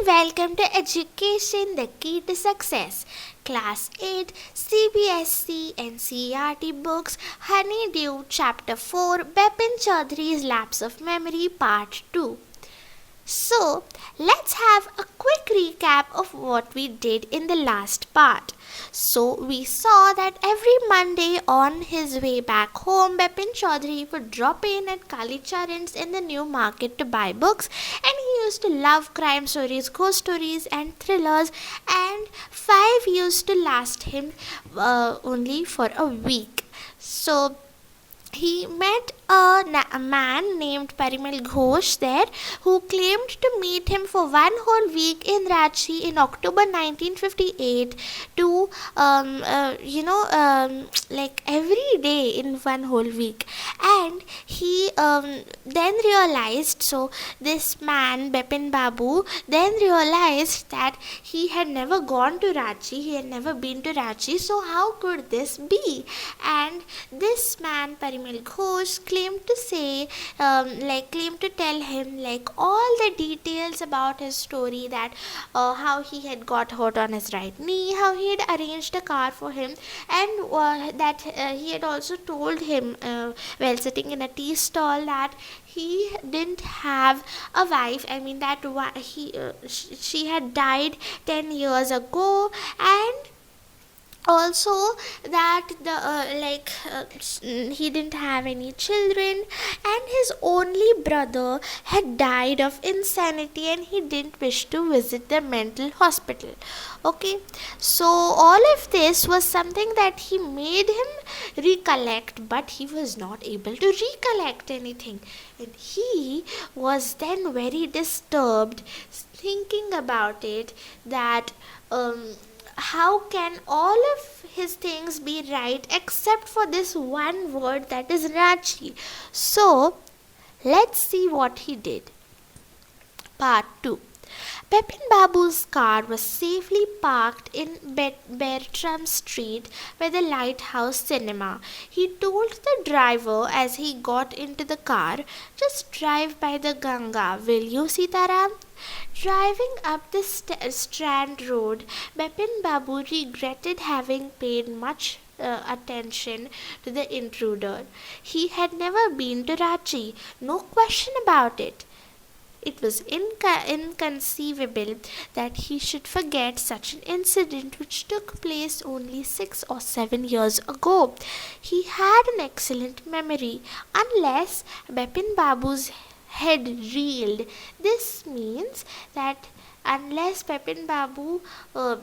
Welcome to Education, the Key to Success. Class 8, CBSC and CRT books, Honeydew, Chapter 4, Bepin Choudhary's Lapse of Memory, Part 2. So, let's have a quick recap of what we did in the last part. So, we saw that every Monday on his way back home, Bepin Choudhary would drop in at Kalicharan's in the new market to buy books, and he used to love crime stories, ghost stories, and thrillers, and 5 used to last him only for a week. So, he met a man named Parimal Ghosh there, who claimed to meet him for one whole week in Ranchi in October 1958 to like every day in one whole week. And he then realized, so this man Bepin Babu then realized that he had never gone to Ranchi, he had never been to Ranchi, so how could this be? And this man Parimal Ghosh claimed to say, claimed to tell him all the details about his story, that how he had got hurt on his right knee, how he had arranged a car for him, and that he had also told him while sitting in a tea stall that he didn't have a wife. I mean that she had died 10 years ago, and also that he didn't have any children, and his only brother had died of insanity, and he didn't wish to visit the mental hospital. Okay, so all of this was something that he made him recollect, but he was not able to recollect anything, and he was then very disturbed thinking about it, that how can all of his things be right except for this one word, that is Ranchi? So, let's see what he did. Part 2. Bepin Babu's car was safely parked in Bertram Street by the Lighthouse Cinema. He told the driver as he got into the car, "Just drive by the Ganga, will you, Sitaram?" Driving up the Strand Road, Bepin Babu regretted having paid much attention to the intruder. He had never been to Ranchi, no question about it. It was inconceivable that he should forget such an incident which took place only 6 or 7 years ago. He had an excellent memory, unless Bepin Babu's head reeled. This means that unless Bepin Babu, so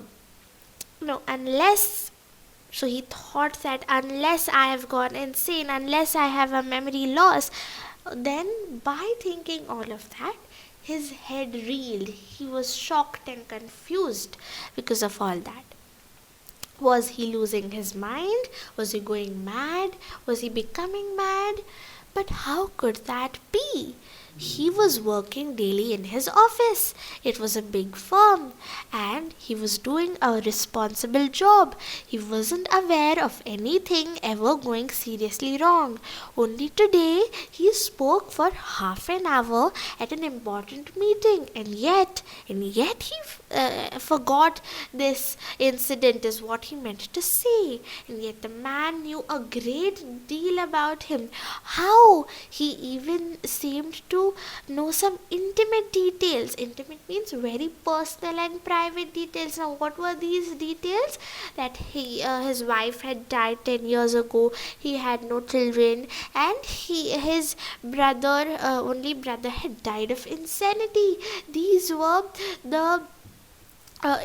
he thought that unless I have gone insane, unless I have a memory loss, then by thinking all of that, his head reeled. He was shocked and confused because of all that. Was he losing his mind? Was he going mad? Was he becoming mad? But how could that be? He was working daily in his office. It was a big firm, and he was doing a responsible job. He wasn't aware of anything ever going seriously wrong. Only today he spoke for half an hour at an important meeting, and yet he forgot this incident is what he meant to say. And yet the man knew a great deal about him. How he even seemed to know some intimate details. Intimate means very personal and private details. Now, what were these details? That his wife had died 10 years ago. He had no children, and his brother, only brother, had died of insanity. These were the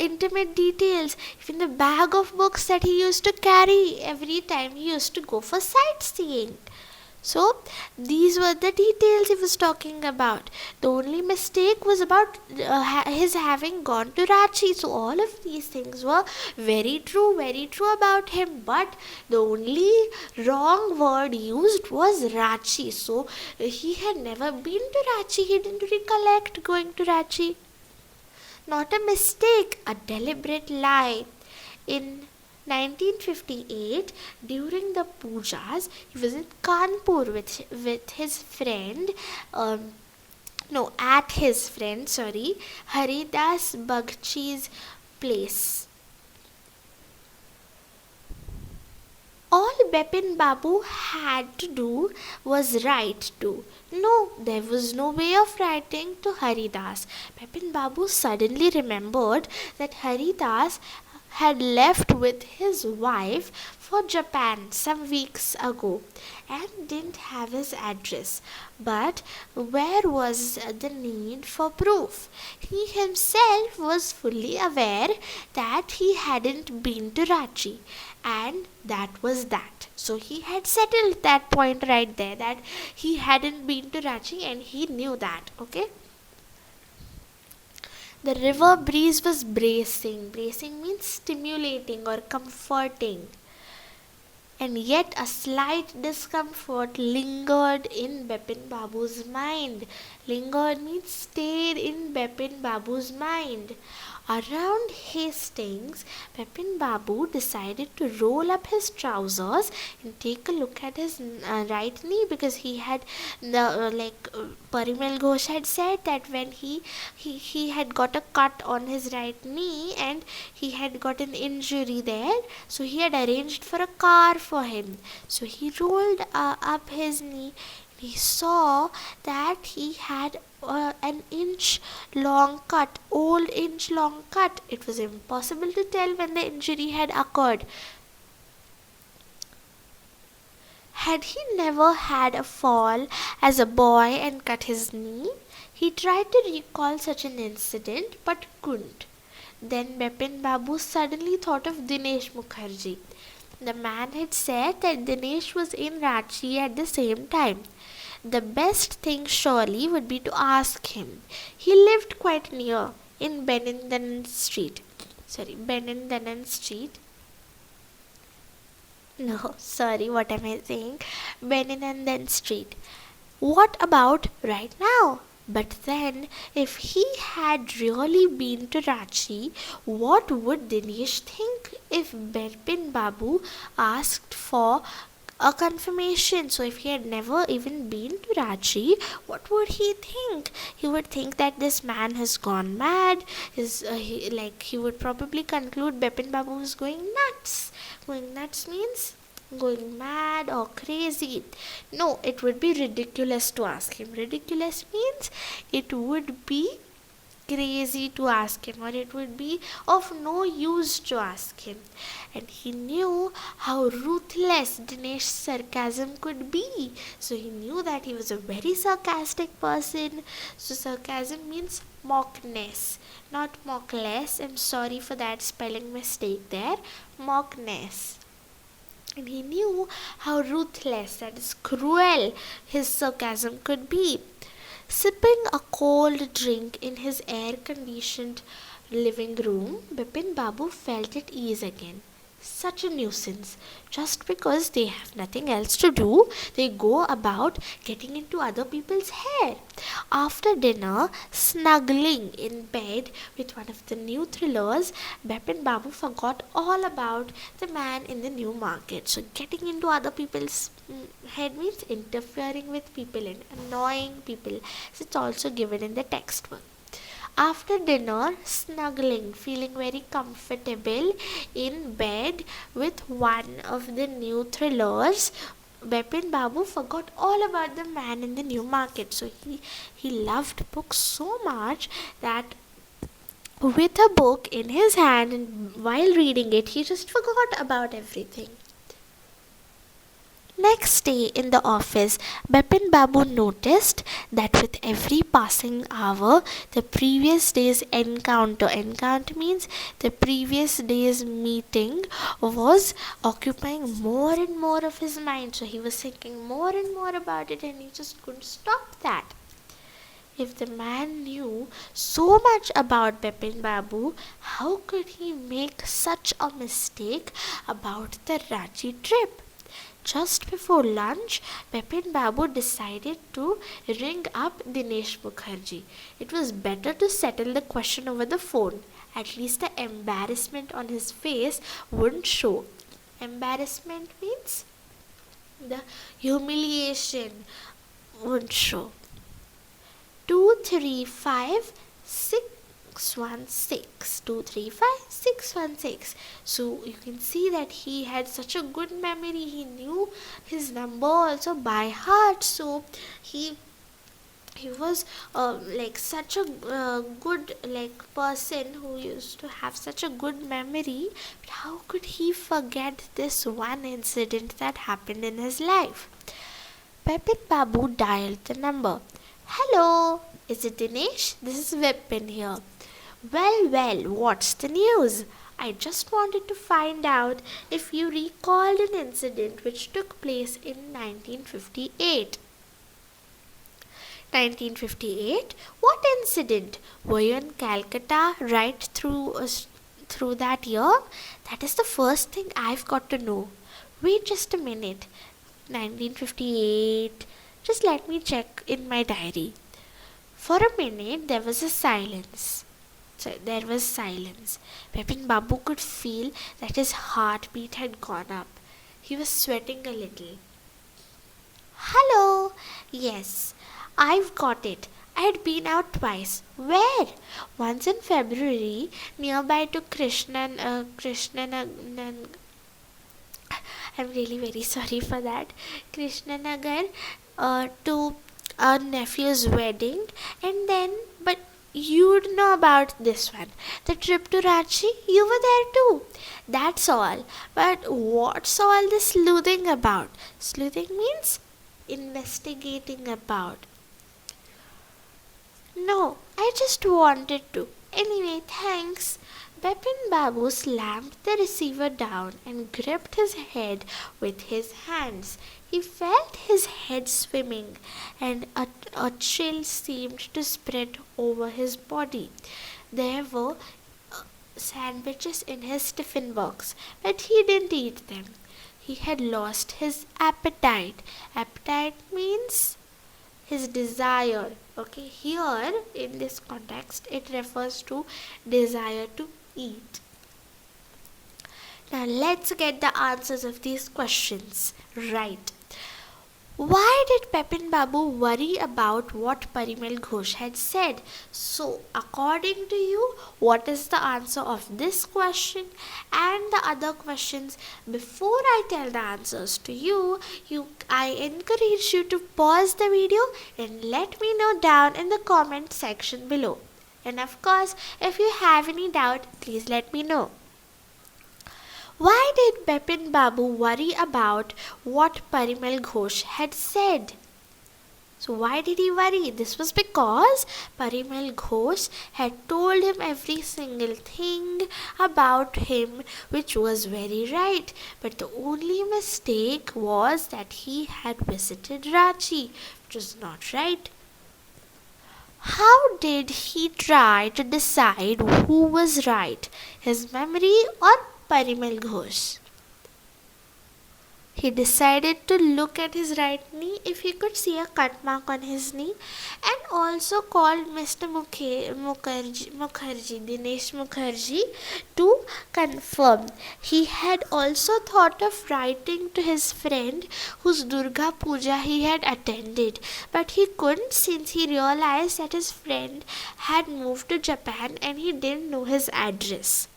intimate details. Even the bag of books that he used to carry every time he used to go for sightseeing. So, these were the details he was talking about. The only mistake was about his having gone to Ranchi. So, all of these things were very true about him. But the only wrong word used was Ranchi. So, he had never been to Ranchi. He didn't recollect going to Ranchi. Not a mistake, a deliberate lie. In 1958, during the pujas, he was in Kanpur with his friend No, at his friend, Haridas Bagchi's place. All Bepin Babu had to do was write to. No, there was no way of writing to Haridas. Bepin Babu suddenly remembered that Haridas had left with his wife for Japan some weeks ago and didn't have his address. But where was the need for proof? He himself was fully aware that he hadn't been to Ranchi, and that was that. So he had settled that point right there, that he hadn't been to Ranchi and he knew that. Okay. The river breeze was bracing. Bracing means stimulating or comforting. And yet a slight discomfort lingered in Bepin Babu's mind. Lingered means stayed in Bepin Babu's mind. Around Hastings, Bepin Babu decided to roll up his trousers and take a look at his right knee, because he had Parimal Ghosh had said that when he had got a cut on his right knee and he had got an injury there, so he had arranged for a car for him. So he rolled up his knee. He saw that he had an inch long cut, old inch long cut. It was impossible to tell when the injury had occurred. Had he never had a fall as a boy and cut his knee? He tried to recall such an incident but couldn't. Then Bepin Babu suddenly thought of Dinesh Mukherjee. The man had said that Dinesh was in Ranchi at the same time. The best thing surely would be to ask him. He lived quite near, in Bennindanan Street. No, sorry, what am I saying? Bennindanan Street. What about right now? But then, if he had really been to Ranchi, what would Dinesh think if Bepin Babu asked for a confirmation? So if he had never even been to Ranchi, what would he think? He would think that this man has gone mad. He would probably conclude Bepin Babu was going nuts. Going nuts means going mad or crazy. No, it would be ridiculous to ask him. Ridiculous means it would be crazy to ask him, or it would be of no use to ask him. And he knew how ruthless Dinesh's sarcasm could be. So he knew that he was a very sarcastic person. So sarcasm means mockness, not mockless. I'm sorry for that spelling mistake there. Mockness. And he knew how ruthless, that is cruel, his sarcasm could be. Sipping a cold drink in his air-conditioned living room, Bepin Babu felt at ease again. Such a nuisance. Just because they have nothing else to do, they go about getting into other people's hair. After dinner, snuggling in bed with one of the new thrillers, Bepin Babu forgot all about the man in the new market. So getting into other people's head means interfering with people and annoying people. So it's also given in the textbook. After dinner, snuggling, feeling very comfortable in bed with one of the new thrillers, Bepin Babu forgot all about the man in the new market. So he loved books so much that with a book in his hand and while reading it, he just forgot about everything. Next day in the office, Bepin Babu noticed that with every passing hour, the previous day's encounter means the previous day's meeting, was occupying more and more of his mind. So he was thinking more and more about it and he just couldn't stop that. If the man knew so much about Bepin Babu, how could he make such a mistake about the Ranchi trip? Just before lunch, Bepin Babu decided to ring up Dinesh Mukherjee. It was better to settle the question over the phone. At least the embarrassment on his face wouldn't show. Embarrassment means the humiliation wouldn't show. 235 616. 235 616. So you can see that he had such a good memory. He knew his number also by heart. So he was like such a good person who used to have such a good memory. But how could he forget this one incident that happened in his life? Bepin Babu dialed the number. Hello, is it Dinesh? This is Bepin here. Well, what's the news? I just wanted to find out if you recalled an incident which took place in 1958. 1958? What incident? Were you in Calcutta right through that year? That is the first thing I've got to know. Wait just a minute. 1958. Just let me check in my diary. For a minute, there was silence. Bepin Babu could feel that his heartbeat had gone up. He was sweating a little. Hello. Yes, I've got it. I had been out twice. Where? Once in February, nearby to I'm really very sorry for that. Krishnanagar, to our nephew's wedding, and then, but you'd know about this one. The trip to Ranchi, you were there too. That's all. But what's all this sleuthing about? Sleuthing means investigating about. No, I just wanted to. Anyway, thanks. Bepin Babu slammed the receiver down and gripped his head with his hands. He felt his head swimming, and a chill seemed to spread over his body. There were sandwiches in his tiffin box, but he didn't eat them. He had lost his appetite. Appetite means his desire. Okay, here in this context it refers to desire to eat. Now let's get the answers of these questions right. Why did Bepin Babu worry about what Parimal Ghosh had said? So, according to you, what is the answer of this question and the other questions? Before I tell the answers to you, I encourage you to pause the video and let me know down in the comment section below. And of course, if you have any doubt, please let me know. Why did Bepin Babu worry about what Parimal Ghosh had said? So why did he worry? This was because Parimal Ghosh had told him every single thing about him, which was very right. But the only mistake was that he had visited Ranchi, which was not right. How did he try to decide who was right, his memory or Parimal Ghosh? He decided to look at his right knee if he could see a cut mark on his knee, and also called Mr. Dinesh Mukherjee to confirm. He had also thought of writing to his friend whose Durga Puja he had attended, but he couldn't since he realized that his friend had moved to Japan and he didn't know his address.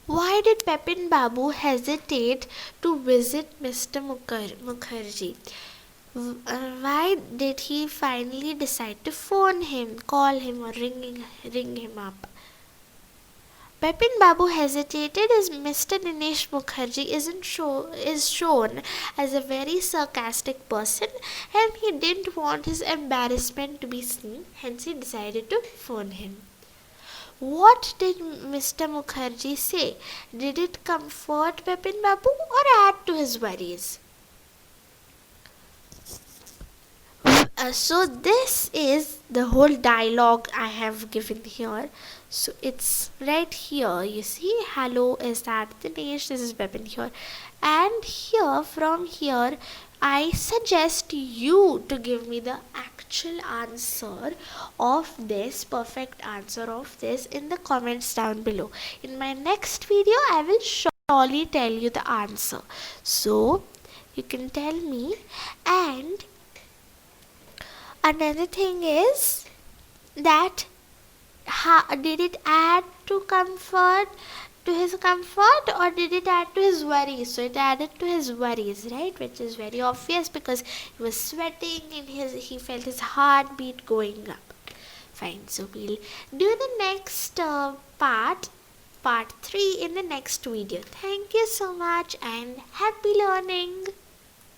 Why did Bepin Babu hesitate to visit Mr. Mukherjee? Why did he finally decide to phone him, call him or ring him up? Bepin Babu hesitated as Mr. Dinesh Mukherjee is shown as a very sarcastic person, and he didn't want his embarrassment to be seen, hence he decided to phone him. What did Mr. Mukherjee say? Did it comfort Bepin Babu or add to his worries? So this is the whole dialogue I have given here. So it's right here. You see, hello, is that Dinesh? This is Bepin here. And here, from here, I suggest you to give me the actual answer of this, perfect answer of this, in the comments down below. In my next video, I will surely tell you the answer. So, you can tell me, and Another thing is that did it add to his comfort, or did it add to his worries? So it added to his worries, right? Which is very obvious because he was sweating and he felt his heartbeat going up. Fine, so we'll do the next part 3 in the next video. Thank you so much and happy learning.